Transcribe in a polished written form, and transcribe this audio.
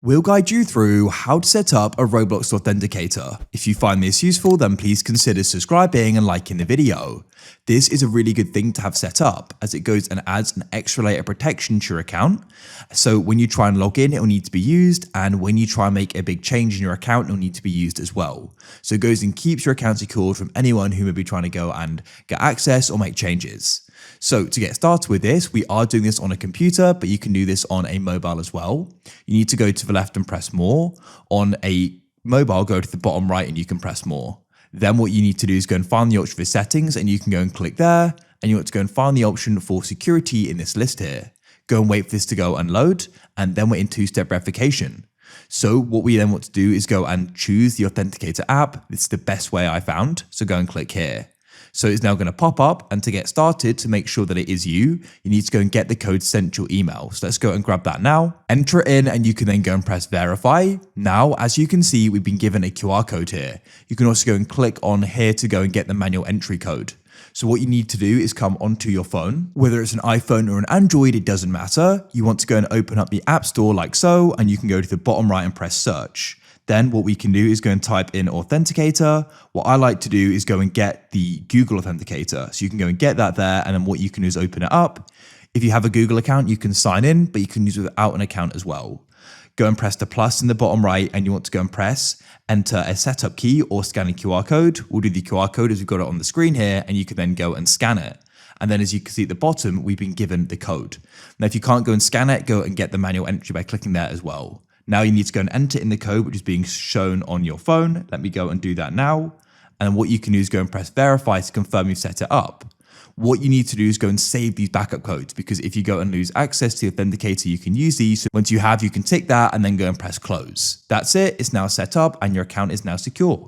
We'll guide you through how to set up a Roblox Authenticator. If you find this useful, then please consider subscribing and liking the video. This is a really good thing to have set up as it goes and adds an extra layer of protection to your account. So when you try and log in, it will need to be used, and when you try and make a big change in your account, it will need to be used as well. So it goes and keeps your account secured from anyone who may be trying to go and get access or make changes. So to get started with this, we are doing this on a computer, but you can do this on a mobile as well. You need to go to the left and press more. On a mobile, go to the bottom right and you can press more. Then what you need to do is go and find the option for settings, and you can go and click there, and you want to go and find the option for security in this list here. Go and wait for this to go and load, and then we're in two-step verification. So what we then want to do is go and choose the Authenticator app. It's the best way I found, so go and click here. So it's now going to pop up, and to get started, to make sure that it is you need to go and get the code sent to your email. So let's go and grab that now, enter it in, and you can then go and press verify. Now, as you can see, we've been given a QR code here. You can also go and click on here to go and get the manual entry code. So what you need to do is come onto your phone, whether it's an iPhone or an Android, it doesn't matter. You want to go and open up the App Store like so, and you can go to the bottom right and press search. Then what we can do is go and type in Authenticator. What I like to do is go and get the Google Authenticator. So you can go and get that there, and then what you can do is open it up. If you have a Google account, you can sign in, but you can use it without an account as well. Go and press the plus in the bottom right, and you want to go and press enter a setup key or scan a QR code. We'll do the QR code as we've got it on the screen here, and you can then go and scan it. And then as you can see at the bottom, we've been given the code. Now, if you can't go and scan it, go and get the manual entry by clicking there as well. Now you need to go and enter in the code, which is being shown on your phone. Let me go and do that now. And what you can do is go and press verify to confirm you've set it up. What you need to do is go and save these backup codes, because if you go and lose access to the Authenticator, you can use these. So once you have, you can tick that and then go and press close. That's it. It's now set up and your account is now secure.